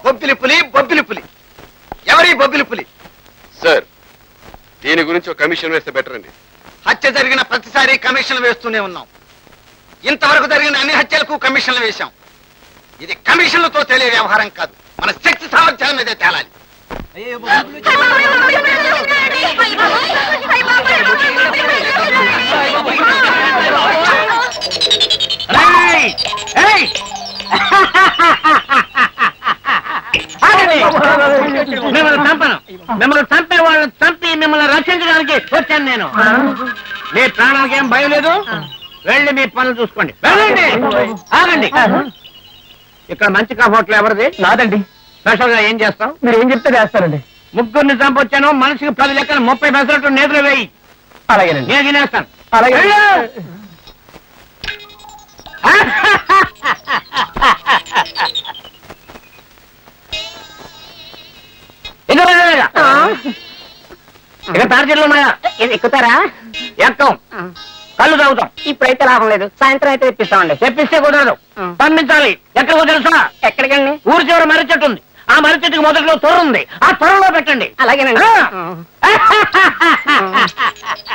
బొబ్బిలి పులి బొబ్బిలి పులి. ఎవరి బొబ్బిలి పులి? సార్, దీని గురించి ఒక కమిషన్ వేస్తే బెటర్ అండి. హత్య జరిగిన ప్రతిసారి కమిషన్లు వేస్తూనే ఉన్నాం. ఇంతవరకు జరిగిన అన్ని హత్యలకు కమిషన్లు వేశాం. ఇది కమిషన్లతో తేలే వ్యవహారం కాదు, మన శక్తి సామర్థ్యాల మీదే తేలాలి. మిమ్మల్ని చంపే వాళ్ళని చంపి మిమ్మల్ని రక్షించడానికి వచ్చాను నేను. మీ ప్రాణానికి ఏం భయం లేదు, వెళ్ళి మీ పనులు చూసుకోండి. వెళ్ళండి. ఆగండి. ఇక్కడ మంచి హోటల్ ఎవరిది? నాదండి. స్పెషల్ గా ఏం చేస్తాం? మీరు ఏం చెప్తే చేస్తారండి. ముగ్గురిని చంపొచ్చాను, మనిషికి 10 లెక్కలు 30 పెసరట్టు నేతలు వేయి. అలాగేనండి, నేను తినేస్తాను. అలాగే. ఇక తార్జీలు ఉన్నాయా? ఎక్కుతారా? ఎక్కం. కళ్ళు తాగుతాం. ఇప్పుడైతే లాభం లేదు, సాయంత్రం అయితే తెప్పిస్తామండి. తెప్పిస్తే కుదరదు, పంపించాలి. ఎక్కడికో తెలుసా? ఎక్కడికండి? ఊరి చివర మర్రి చెట్టు ఉంది, ఆ మర్రి చెట్టుకి మొదట్లో తొర్ర ఉంది, ఆ తొర్రలో పెట్టండి. అలాగేనండి.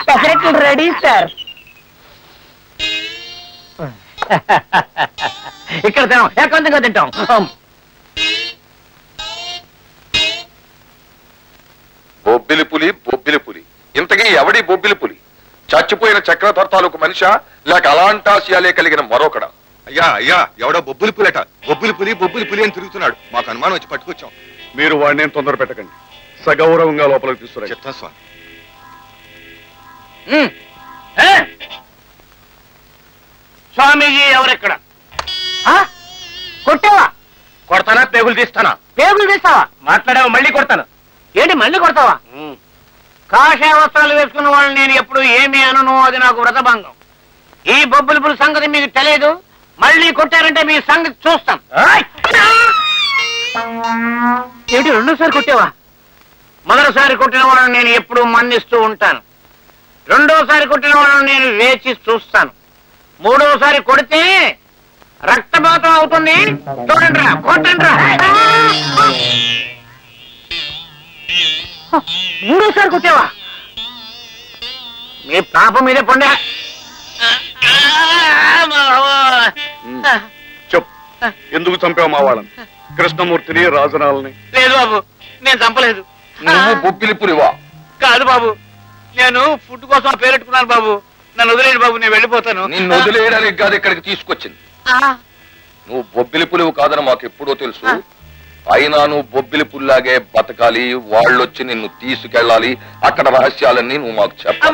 పెసరెట్లు రెడీ సార్. ఇక్కడ తినాం, ఏకాంతంగా తింటాం. బొబ్బిలి పులి బొబ్బిలి పులి. ఇంతకీ ఎవడి బొబ్బిలి పులి? చచ్చిపోయిన చక్రధర్ తాలూకు మనిషా, లేక అలాంటాశయాలే కలిగిన మరొకడా? అయ్యా అయ్యా, ఎవడో బొబ్బులి పులట. బొబ్బులి పులి అని తిరుగుతున్నాడు. మాకు అనుమానం వచ్చి పట్టుకొచ్చాం. మీరు వాడిని ఏం తొందర పెట్టకండి, సగౌరవంగా లోపలికి తీసుకురా. చెప్తాను స్వామి. స్వామీజీ ఎవరెక్కడ? కొట్టావా? కొడతానా? పేగులు తీస్తానా? పేగులు తీస్తావా? మాట్లాడావా? మళ్ళీ కొడతాను. ఏంటి మళ్ళీ కొడతావా? కాషాయ వస్త్రాలు వేసుకున్న వాళ్ళని నేను ఎప్పుడు ఏమి అనను, అది నాకు వ్రతభంగం. ఈ బొబ్బుల పులి సంగతి మీకు తెలియదు. మళ్ళీ కొట్టారంటే మీ సంగతి చూస్తాం. ఏంటి రెండోసారి కొట్టావా? మొదటిసారి కొట్టిన వాళ్ళని నేను ఎప్పుడు మన్నిస్తూ ఉంటాను. రెండోసారి కొట్టిన వాళ్ళని నేను వేచి చూస్తాను. మూడోసారి కొడితే రక్తపాతం అవుతుంది. చూడండి రా, కొట్టండి రా. మూడోసారి కొట్టావా? మీ పాపం మీదే పండే. చెప్పు, ఎందుకు చంపావు మా వాళ్ళని? కృష్ణమూర్తిని, రాజనాలని? లేదు బాబు, నేను చంపలేదు. నువ్వు బొబ్బిలి పులివా? కాదు బాబు, నేను ఫుడ్ కోసం పేరెట్టుకున్నాను బాబు. నన్ను వదిలేడు బాబు, నేను వెళ్ళిపోతాను. నిన్ను వదిలేయడానికి కాదు ఇక్కడికి తీసుకొచ్చింది. నువ్వు బొబ్బిలి పులివు కాదని మాకు ఎప్పుడో తెలుసు. అయినా నువ్వు బొబ్బిలి పుల్లాగే బతకాలి, వాళ్ళొచ్చి నిన్ను తీసుకెళ్ళాలి. అక్కడ రహస్యాలన్నీ నువ్వు మాకు చెప్పాలి.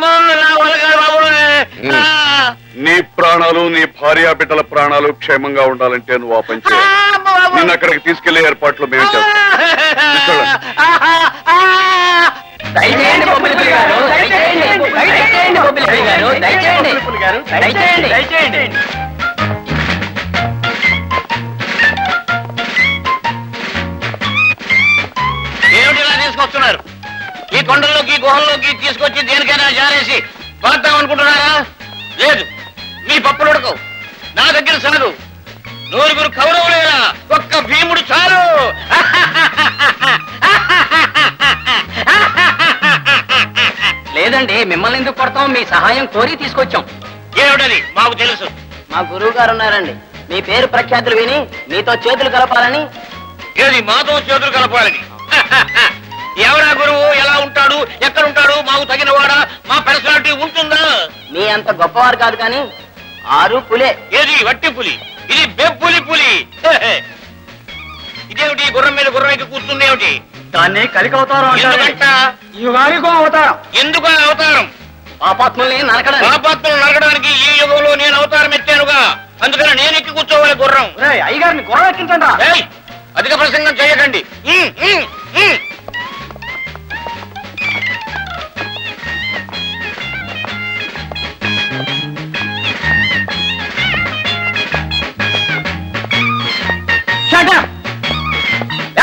నీ ప్రాణాలు, నీ భార్య బిడ్డల ప్రాణాలు క్షేమంగా ఉండాలంటే నువ్వు ఆ పని చేయాలి. నిన్ను అక్కడికి తీసుకెళ్లే ఏర్పాట్లు మేము చేస్తాం. ఏమిటిలా తీసుకొస్తున్నారు? ఈ కొండల్లోకి గుహల్లోకి తీసుకొచ్చి దేనికైనా జారేసి పాడతాం అనుకుంటున్నారా? లేదు, మీ పప్పులు ఉడకవు, నా దగ్గర సాగు. నూరుగురు కౌరవులేరా, ఒక్క భీముడు చాలు. లేదండి, మిమ్మల్ని ఎందుకు కొడతాం? మీ సహాయం కోరి తీసుకొచ్చాం. ఏమిటది? మాకు తెలుసు. మా గురువు గారు ఉన్నారండి, మీ పేరు ప్రఖ్యాతులు విని మీతో చేతులు కలపాలని. ఏది మాతో చేతులు కలపాలని? ఎవరా గురువు? ఎలా ఉంటాడు? ఎక్కడ ఉంటాడు? మాకు తగిన వాడా? మా పర్సనాలిటీ ఉంటుందా? మీ అంత గొప్పవారు కాదు కానీ 6 పులే. ఏది వట్టి పులి? ఇది బెప్పులి పులి. ఇదేమిటి? గుర్రం మీద గుర్రం ఎక్కి కూర్చుందేమిటి? దాన్ని కలికి అవతారం అవతారం. ఎందుకు అవతారం? పాపాత్ముల్ని నరకడానికి. పాపాత్మలు నరకడానికి ఈ యుగంలో నేను అవతారం ఎత్తానుగా, అందుకని నేను ఎక్కి కూర్చోవాలి గుర్రం. అయ్యగారిని గుర్రం ఎక్కించండి. అధిక ప్రసంగం చేయకండి.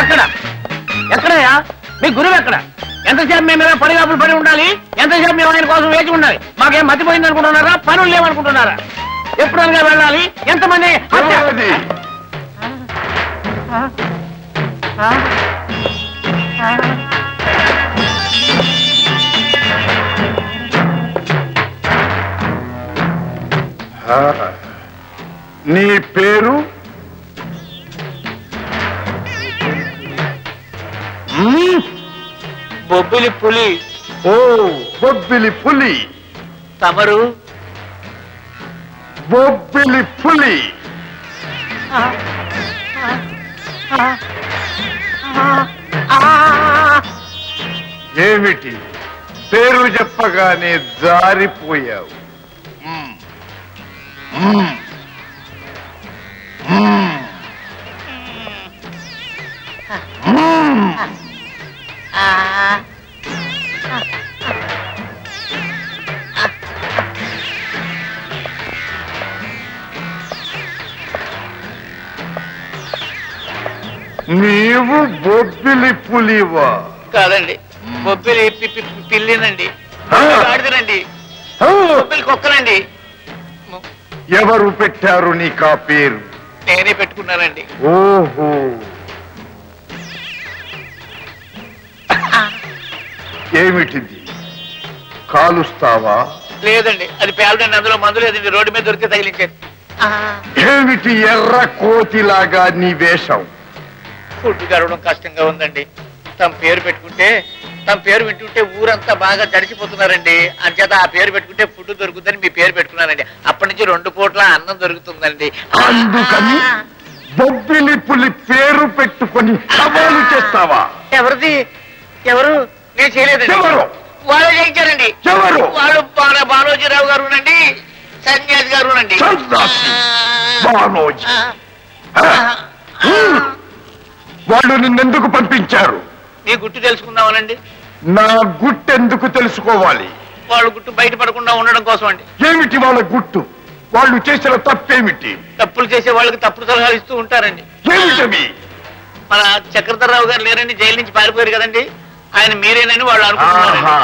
ఎక్కడ ఎక్కడయా మీ గురువు? ఎక్కడ? ఎంతసేపు మేము మీద పడిగాపులు పడి ఉండాలి? ఎంతసేపు మేము ఆయన కోసం వేచి ఉండాలి? మాకేం మతిపోయింది అనుకుంటున్నారా? పనులు లేవనుకుంటున్నారా? ఎప్పుడనగా వెళ్ళాలి? ఎంతమంది? నీ పేరు? బొబ్బిలి పులి. ఓ బొబ్బిలి పులి. తమరు? బొబ్బిలి పులి. ఏమిటి పేరు చెప్పగానే జారిపోయావు? నీవు బొబ్బిలి పులివా? కాదండి, బొబ్బిలి పిల్లినండి. ఆడిదనండి, బొబ్బిలి కుక్కనండి. ఎవరు పెట్టారు నీకు ఆ పేరు? నేనే పెట్టుకున్నానండి. ఓహో, ఏమిటిది? కాలుస్తావా? లేదండి, అది పేలదండి. అందులో మందు లేదండి. రోడ్డు మీద దొరికితే తగిలించారు. ఏమిటి ఎర్ర కోతిలాగా నీ వేషం? ఫుడ్ గడవడం కష్టంగా ఉందండి. తమ పేరు పెట్టుకుంటే, తమ పేరు వింటుంటే ఊరంతా బాగా తడిచిపోతున్నారండి. అంచేత ఆ పేరు పెట్టుకుంటే ఫుడ్ దొరుకుతుందని మీ పేరు పెట్టుకున్నానండి. అప్పటి నుంచి 2 పూట్ల అన్నం దొరుకుతుందండి. అందుకని బొబ్బిలి పులి పేరు పెట్టుకొని సవాలు చేస్తావా? ఎవరిది? ఎవరు? నేను చేయలేదండి. ఎవరు? వాళ్ళు చేయించారండి. ఎవరు? వాళ్ళు బాలోజీరావు గారునండి, సన్యాసి గారునండి. బాలోజీ. వాళ్ళు నిన్నెందుకు పంపించారు? మీ గుట్టు తెలుసుకుందామనండి. నా గుట్టెందుకు తెలుసుకోవాలి? వాళ్ళు గుట్టు బయటపడకుండా ఉండడం కోసం అండి. ఏమిటి వాళ్ళ గుట్టు? వాళ్ళు చేసిన తప్పేమిటి? తప్పులు చేసే వాళ్ళకి తప్పుడు సలహాలు ఇస్తూ ఉంటారండి. ఏమిటవి? మన చక్రధరరావు గారు లేరండి, జైలు నుంచి పారిపోయారు కదండి. ఆయన మీరేనని వాళ్ళు అనుకుంటున్నారండి.